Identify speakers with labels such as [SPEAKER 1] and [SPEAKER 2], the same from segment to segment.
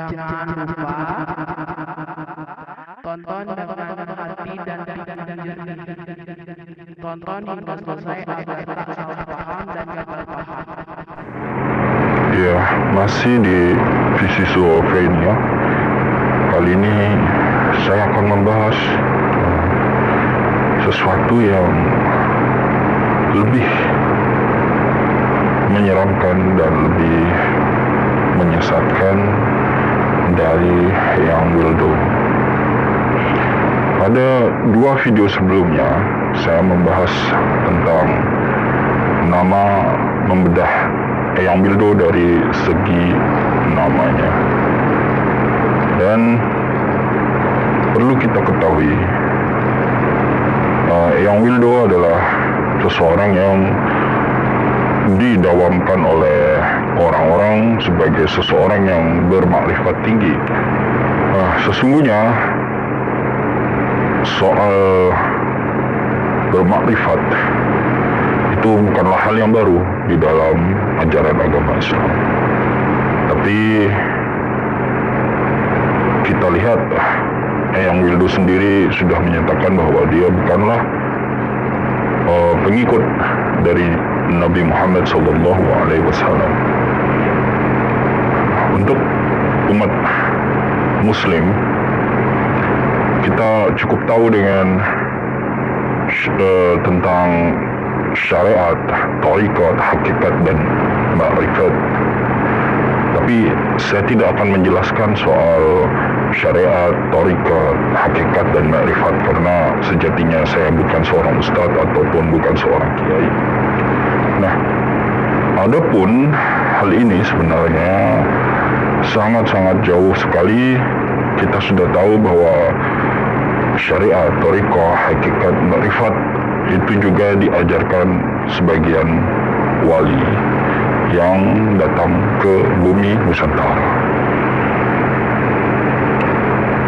[SPEAKER 1] Jangan lupa tonton dengan hati dan pikiran jernih. Tonton hingga selesai agar tak salah paham dan gagal paham.
[SPEAKER 2] Ya, masih di visi Schizophrenia. Kali ini saya akan membahas sesuatu yang lebih menyeramkan dan lebih menyesatkan dari Yang Wildo. Pada 2 video sebelumnya, saya membahas tentang nama membedah Yang Wildo dari segi namanya. Dan perlu kita ketahui, Yang Wildo adalah seseorang yang didawamkan oleh orang-orang sebagai seseorang yang bermakrifat tinggi. Sesungguhnya soal bermakrifat itu bukanlah hal yang baru di dalam ajaran agama Islam. Tapi kita lihat Yang Wildo sendiri sudah menyatakan bahwa dia bukanlah pengikut dari Nabi Muhammad SAW. Untuk umat Muslim, kita cukup tahu dengan tentang syariat, thariqat, hakikat dan ma'rifat. Tapi saya tidak akan menjelaskan soal syariat, thariqat, hakikat dan ma'rifat karena sejatinya saya bukan seorang ustaz ataupun bukan seorang kiai. Nah, adapun hal ini sebenarnya sangat-sangat jauh sekali. Kita sudah tahu bahwa syariat, thariqah, hakikat, ma'rifat itu juga diajarkan sebagian wali yang datang ke bumi Nusantara.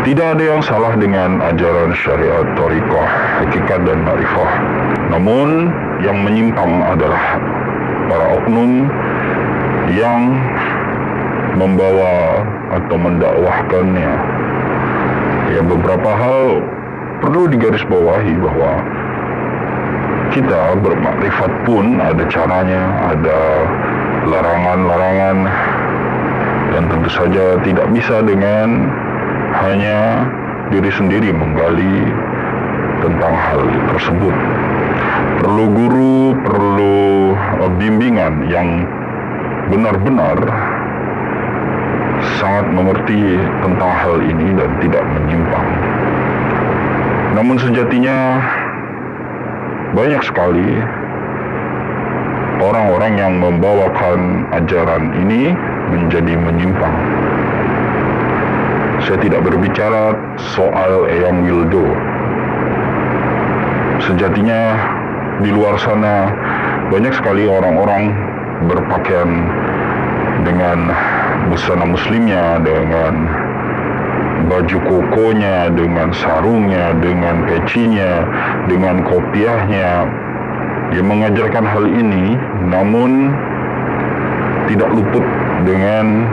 [SPEAKER 2] Tidak ada yang salah dengan ajaran syariat, thariqah, hakikat dan ma'rifah. Namun yang menyimpang adalah para oknum yang membawa atau mendakwahkannya. Ya, beberapa hal perlu digarisbawahi bahwa kita bermakrifat pun ada caranya, ada larangan-larangan, dan tentu saja tidak bisa dengan hanya diri sendiri menggali tentang hal tersebut. Perlu guru, perlu bimbingan yang benar-benar sangat mengerti tentang hal ini dan tidak menyimpang. Namun sejatinya banyak sekali orang-orang yang membawakan ajaran ini menjadi menyimpang. Saya tidak berbicara soal Yang Wildo. Sejatinya di luar sana banyak sekali orang-orang berpakaian dengan busana muslimnya, dengan baju kokonya, dengan sarungnya, dengan pecinya, dengan kopiahnya. Dia mengajarkan hal ini, namun tidak luput dengan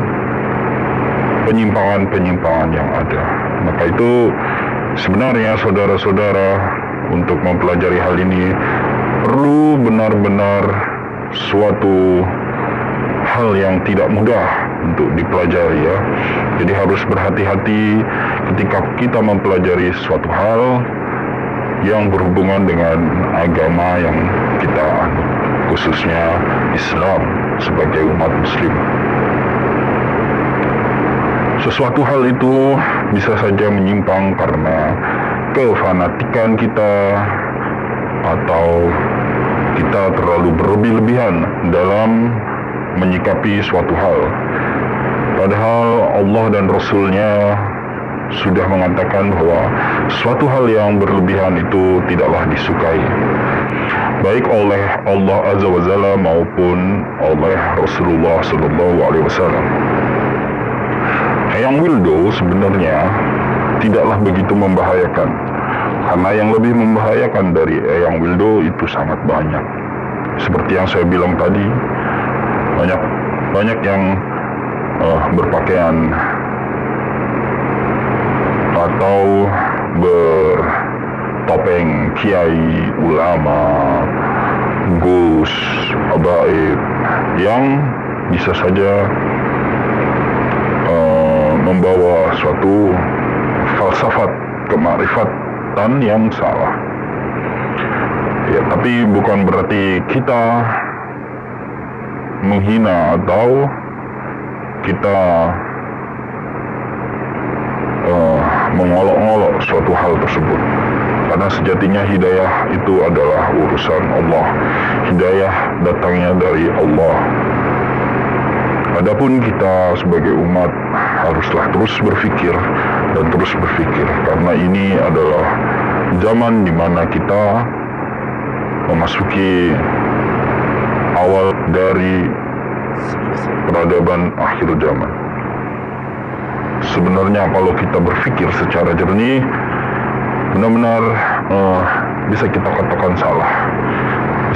[SPEAKER 2] penyimpangan-penyimpangan yang ada. Maka itu sebenarnya saudara-saudara untuk mempelajari hal ini perlu benar-benar suatu hal yang tidak mudah untuk dipelajari, ya. Jadi harus berhati-hati ketika kita mempelajari suatu hal yang berhubungan dengan agama yang kita anut, khususnya Islam sebagai umat muslim. Sesuatu hal itu bisa saja menyimpang karena kefanatikan kita atau kita terlalu berlebih-lebihan dalam menyikapi suatu hal. Padahal Allah dan Rasul-Nya sudah mengatakan bahwa suatu hal yang berlebihan itu tidaklah disukai, baik oleh Allah Azza wa Jalla maupun oleh Rasulullah SAW. Yang Wildo sebenarnya tidaklah begitu membahayakan, karena yang lebih membahayakan dari Yang Wildo itu sangat banyak. Seperti yang saya bilang tadi, banyak yang berpakaian atau bertopeng kiai, ulama, gus, habaib yang bisa saja membawa suatu falsafat kemakrifatan yang salah. Ya, tapi bukan berarti kita menghina atau kita mengolok-olok suatu hal tersebut. Karena sejatinya hidayah itu adalah urusan Allah. Hidayah datangnya dari Allah. Adapun kita sebagai umat haruslah terus berfikir dan terus berfikir, karena ini adalah zaman di mana kita memasuki awal dari peradaban akhir zaman. Sebenarnya kalau kita berfikir secara jernih, benar-benar bisa kita katakan salah,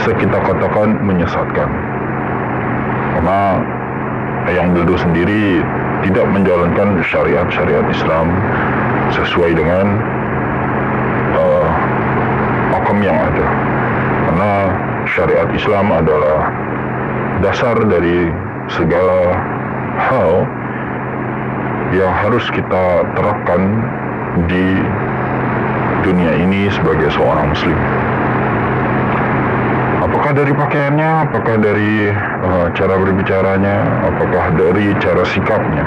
[SPEAKER 2] bisa kita katakan menyesatkan. Karena Eyang Wildo sendiri tidak menjalankan syariat-syariat Islam sesuai dengan hukum yang ada. Karena syariat Islam adalah dasar dari segala hal yang harus kita terapkan di dunia ini sebagai seorang muslim. Apakah dari pakaiannya, apakah dari cara berbicaranya, apakah dari cara sikapnya.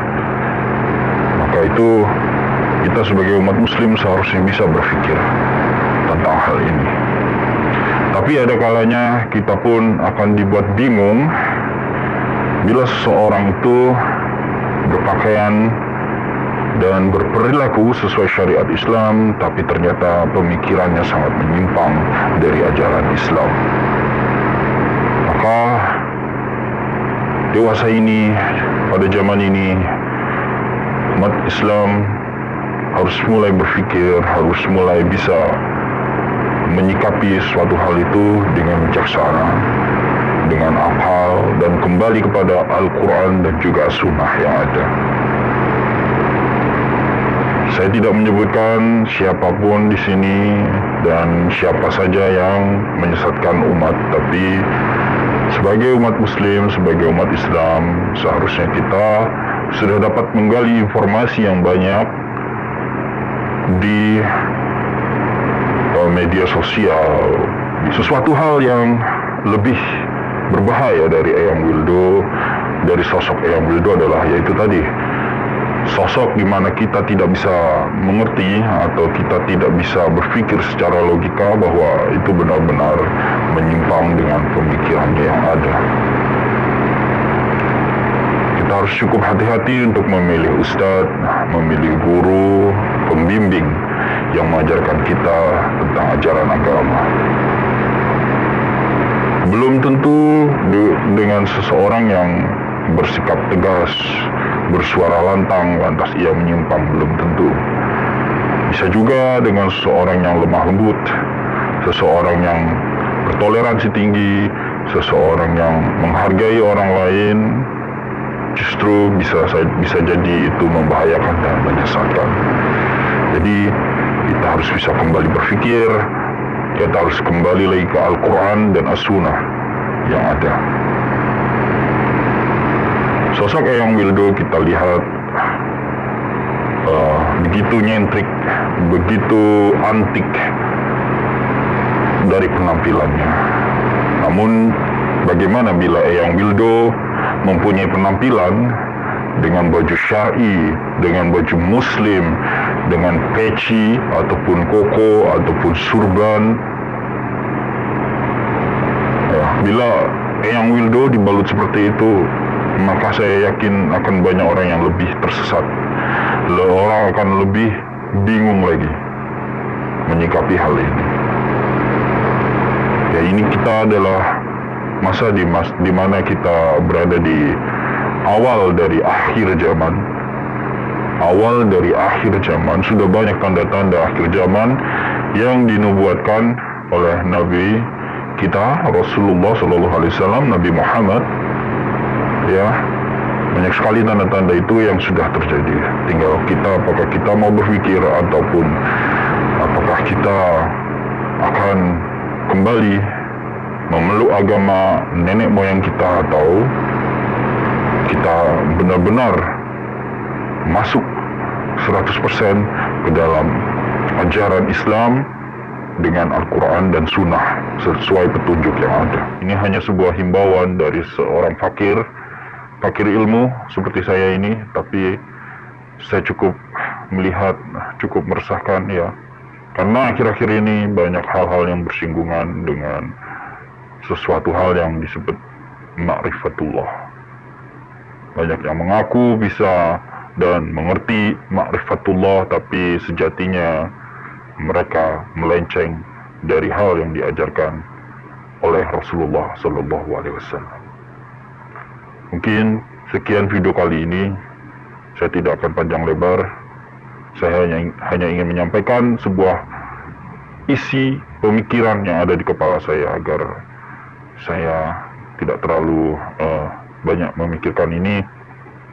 [SPEAKER 2] Maka itu kita sebagai umat muslim seharusnya bisa berpikir tentang hal ini. Tapi ada kalanya kita pun akan dibuat bingung bila seseorang itu berpakaian dan berperilaku sesuai syariat Islam, tapi ternyata pemikirannya sangat menyimpang dari ajaran Islam. Maka dewasa ini, pada zaman ini, umat Islam harus mulai berfikir, harus mulai bisa menyikapi suatu hal itu dengan bijaksana, dengan akal, dan kembali kepada Al-Quran dan juga Sunnah yang ada. Saya tidak menyebutkan siapapun di sini dan siapa saja yang menyesatkan umat, tapi sebagai umat muslim, sebagai umat Islam, seharusnya kita sudah dapat menggali informasi yang banyak di media sosial. Sesuatu hal yang lebih berbahaya dari Eyang Wildo, dari sosok Eyang Wildo adalah yaitu tadi, sosok di mana kita tidak bisa mengerti atau kita tidak bisa berpikir secara logika bahwa itu benar-benar menyimpang dengan pemikirannya yang ada. Kita harus cukup hati-hati untuk memilih ustadz, memilih guru, pembimbing yang mengajarkan kita tentang ajaran agama. Belum tentu dengan seseorang yang bersikap tegas, bersuara lantang, lantas ia menyimpang, belum tentu. Bisa juga dengan seseorang yang lemah lembut, seseorang yang bertoleransi tinggi, seseorang yang menghargai orang lain, justru bisa jadi itu membahayakan dan menyesatkan. Jadi kita harus bisa kembali berpikir, kita harus kembali lagi ke Al-Quran dan As-Sunnah yang ada. Sosok Eyang Wildo kita lihat begitu nyentrik, begitu antik dari penampilannya. Namun bagaimana bila Eyang Wildo mempunyai penampilan dengan baju syar'i, dengan baju muslim, dengan peci ataupun koko ataupun surban. Bila Eyang Wildo dibalut seperti itu, maka saya yakin akan banyak orang yang lebih tersesat. Orang akan lebih bingung lagi menyikapi hal ini. Ya, ini kita adalah masa di mana kita berada di awal dari akhir zaman. Awal dari akhir zaman, sudah banyak tanda-tanda akhir zaman yang dinubuatkan oleh Nabi kita Rasulullah SAW, Nabi Muhammad, ya, Banyak sekali tanda-tanda itu yang sudah terjadi. Tinggal kita, apakah kita mau berpikir ataupun apakah kita akan kembali memeluk agama nenek moyang kita, atau kita benar-benar masuk 100% ke dalam ajaran Islam dengan Al-Quran dan Sunnah sesuai petunjuk yang ada. Ini hanya sebuah himbauan dari seorang fakir ilmu seperti saya ini, tapi saya cukup melihat, cukup meresahkan ya, karena akhir-akhir ini banyak hal-hal yang bersinggungan dengan sesuatu hal yang disebut ma'rifatullah. Banyak yang mengaku bisa dan mengerti ma'rifatullah, tapi sejatinya mereka melenceng dari hal yang diajarkan oleh Rasulullah Sallallahu Alaihi Wasallam. Mungkin sekian video kali ini, saya tidak akan panjang lebar. Saya hanya ingin menyampaikan sebuah isi pemikiran yang ada di kepala saya agar saya tidak terlalu banyak memikirkan ini,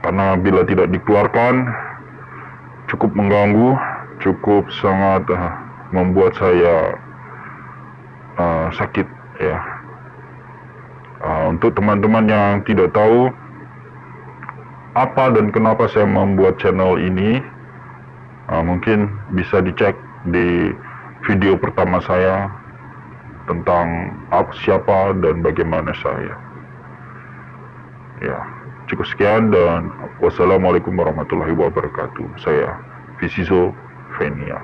[SPEAKER 2] karena bila tidak dikeluarkan cukup mengganggu, cukup sangat membuat saya sakit ya. Untuk teman-teman yang tidak tahu apa dan kenapa saya membuat channel ini, mungkin bisa dicek di video pertama saya tentang siapa dan bagaimana saya. Ya, cukup sekian dan wassalamualaikum warahmatullahi wabarakatuh. Saya Visizo Fenia.